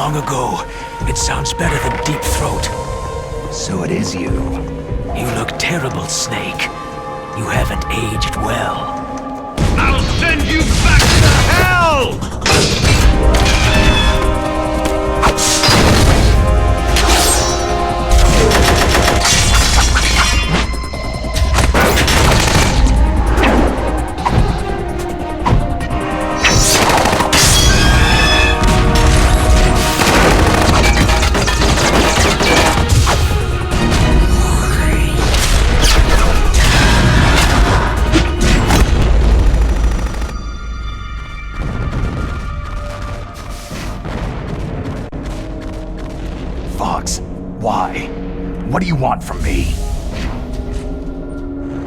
long ago. It sounds better than Deep Throat. So it is you. You look terrible, Snake. You haven't aged well. I'll send you back to hell! Fox, why? What do you want from me?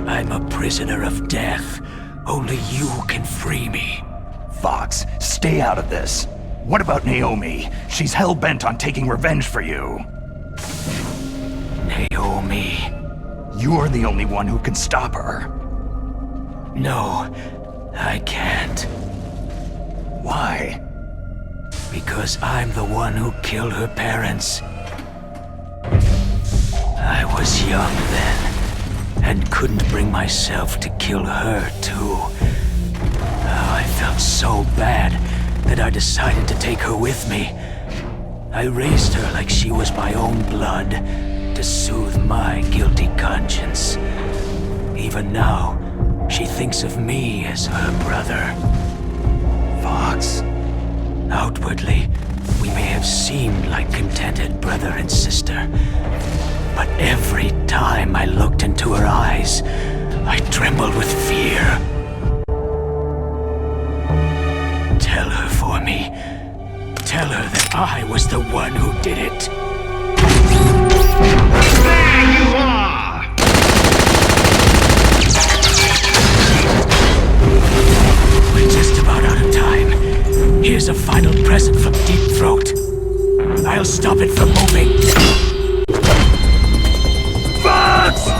I'm a prisoner of death. Only you can free me. Fox, stay out of this. What about Naomi? She's hell-bent on taking revenge for you. Naomi? You're the only one who can stop her. No, I can't. Why? Because I'm the one who killed her parents. I was young then, and couldn't bring myself to kill her too. Oh, I felt so bad that I decided to take her with me. I raised her like she was my own blood, to soothe my guilty conscience. Even now, she thinks of me as her brother. Fox. Outwardly, we may have seemed like contented brother and sister, but every time I looked into her eyes, I trembled with fear. Tell her for me. Tell her that I was the one who did it. There you are! We're just about out of time. Here's a final present from Deep Throat. I'll stop it from moving. Fox!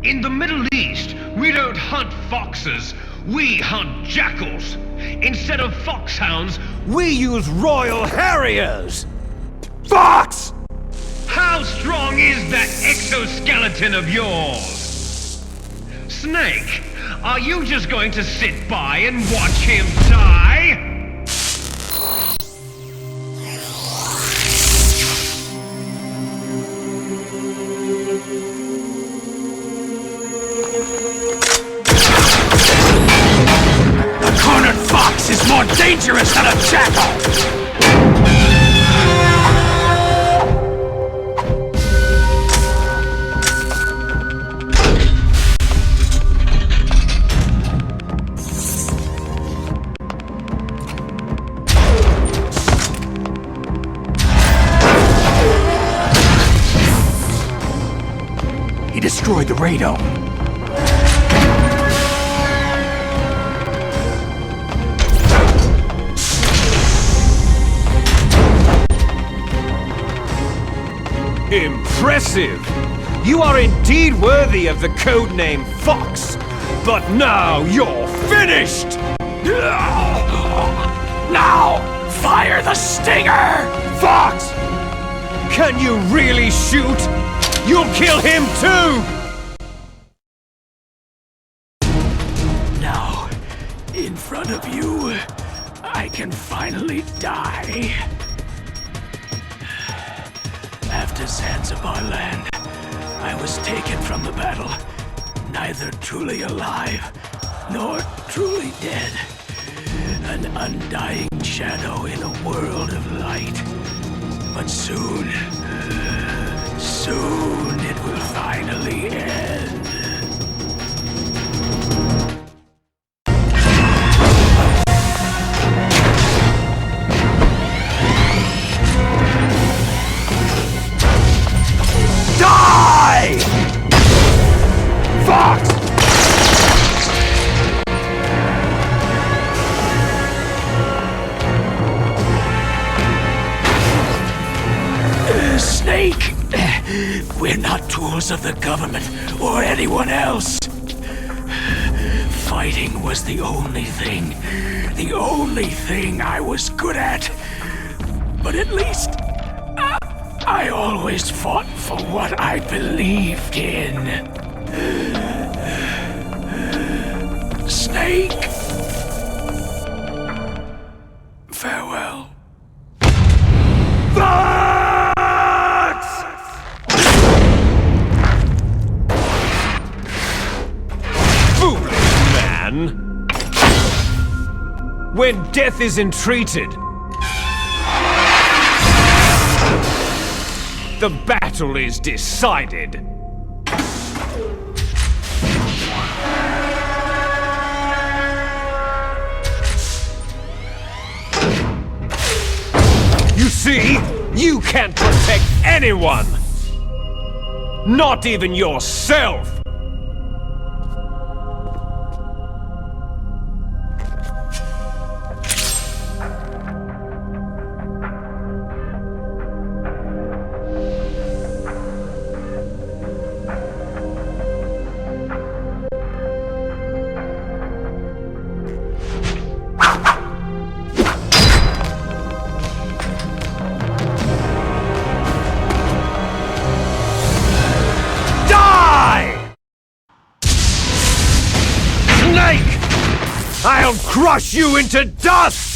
In the Middle East, we don't hunt foxes, we hunt jackals. Instead of foxhounds, we use Royal Harriers! Fox! How strong is that exoskeleton of yours? Snake, are you just going to sit by and watch him die? A cornered fox is more dangerous than a jackal! He destroyed the radome. Impressive! You are indeed worthy of the codename Fox, but now you're finished! Now, fire the stinger! Fox! Can you really shoot? You'll kill him too! Now, in front of you, I I can finally die. After Zanzibar land, I was taken from the battle, neither truly alive nor truly dead. An undying shadow in a world of light. But soon it will finally end. Die! Fox! Snake! We're not tools of the government or anyone else. Fighting was the only thing I was good at. But at least I always fought for what I believed in. Snake! Farewell. When death is entreated, the battle is decided. You see, you can't protect anyone! Not even yourself! I'll crush you into dust!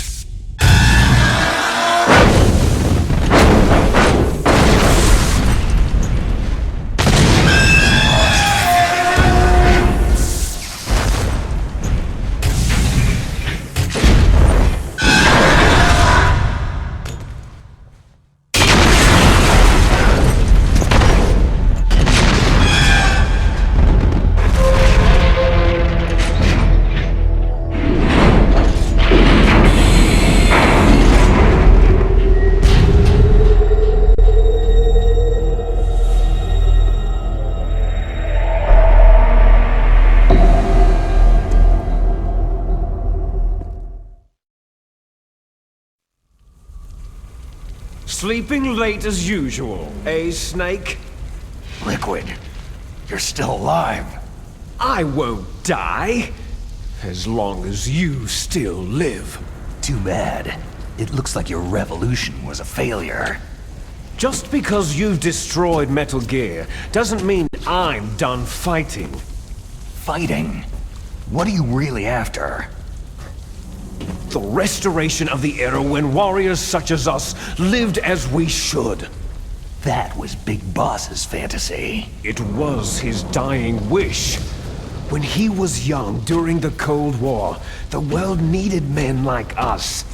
Sleeping late as usual, eh, Snake? Liquid, you're still alive. I won't die, as long as you still live. Too bad. It looks like your revolution was a failure. Just because you've destroyed Metal Gear doesn't mean I'm done fighting. Fighting? What are you really after? The restoration of the era when warriors such as us lived as we should. That was Big Boss's fantasy. It was his dying wish. When he was young during the Cold War, the world needed men like us.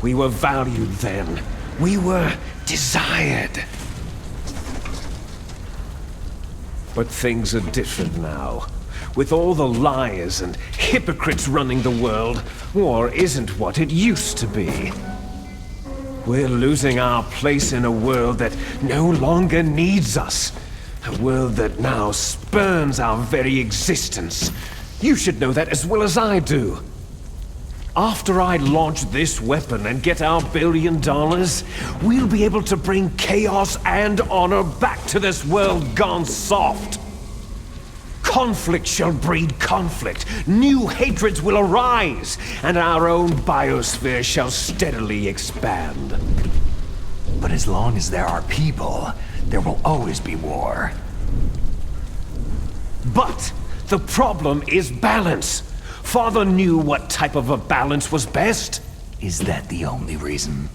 We were valued then. We were desired. But things are different now. With all the liars and hypocrites running the world, war isn't what it used to be. We're losing our place in a world that no longer needs us. A world that now spurns our very existence. You should know that as well as I do. After I launch this weapon and get our $1 billion, we'll be able to bring chaos and honor back to this world gone soft. Conflict shall breed conflict, new hatreds will arise, and our own biosphere shall steadily expand. But as long as there are people, there will always be war. But the problem is balance. Father knew what type of a balance was best. Is that the only reason?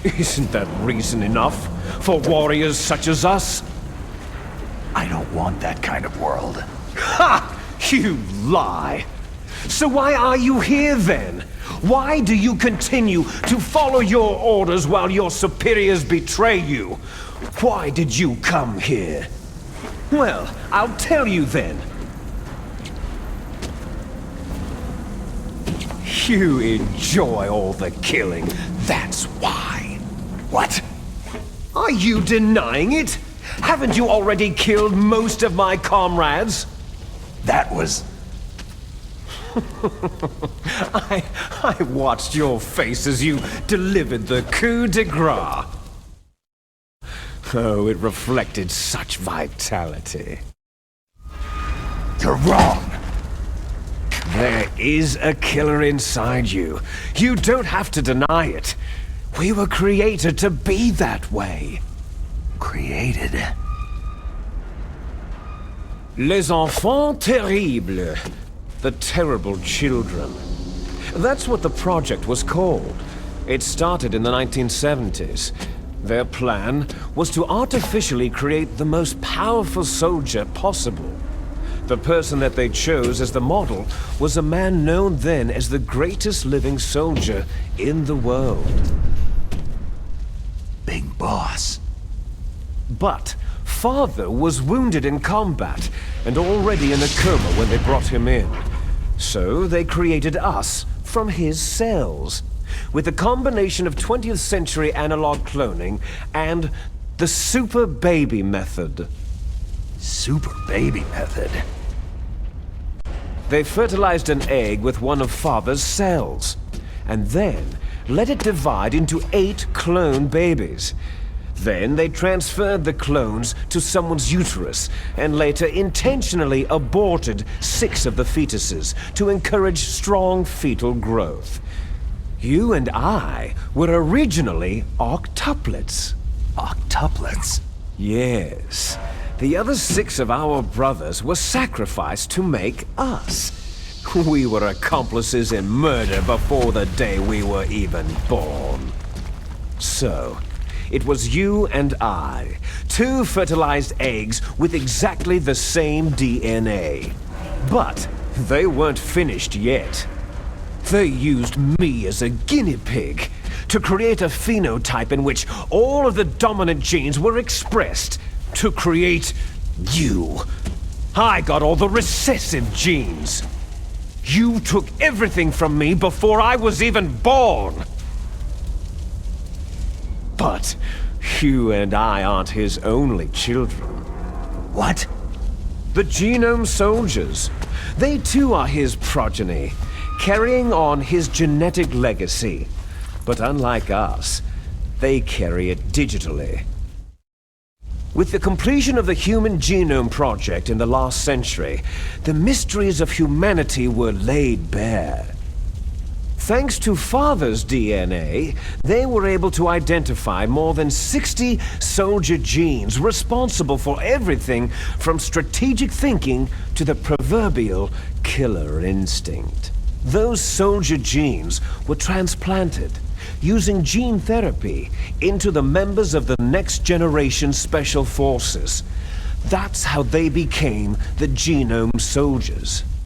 Isn't that reason enough for warriors such as us? I don't want that kind of world. Ha! You lie! So why are you here then? Why do you continue to follow your orders while your superiors betray you? Why did you come here? Well, I'll tell you then. You enjoy all the killing, that's why. What? Are you denying it? Haven't you already killed most of my comrades? That was... I watched your face as you delivered the coup de grace. Oh, it reflected such vitality. You're wrong! There is a killer inside you. You don't have to deny it. We were created to be that way. Created? Les enfants terribles. The terrible children. That's what the project was called. It started in the 1970s. Their plan was to artificially create the most powerful soldier possible. The person that they chose as the model was a man known then as the greatest living soldier in the world. Big Boss. But Father was wounded in combat and already in a coma when they brought him in. So they created us from his cells, with a combination of 20th century analog cloning and the Super Baby method. Super Baby method? They fertilized an egg with one of Father's cells, and then let it divide into 8 clone babies. Then they transferred the clones to someone's uterus, and later intentionally aborted 6 of the fetuses to encourage strong fetal growth. You and I were originally octuplets. Octuplets? Yes. The other 6 of our brothers were sacrificed to make us. We were accomplices in murder before the day we were even born. So, it was you and I, 2 fertilized eggs with exactly the same DNA. But they weren't finished yet. They used me as a guinea pig to create a phenotype in which all of the dominant genes were expressed to create you. I got all the recessive genes. You took everything from me before I was even born. But you and I aren't his only children. What? The Genome Soldiers. They too are his progeny, carrying on his genetic legacy. But unlike us, they carry it digitally. With the completion of the Human Genome Project in the last century, the mysteries of humanity were laid bare. Thanks to Father's DNA, they were able to identify more than 60 soldier genes responsible for everything from strategic thinking to the proverbial killer instinct. Those soldier genes were transplanted, using gene therapy, into the members of the Next Generation Special Forces. That's how they became the Genome Soldiers.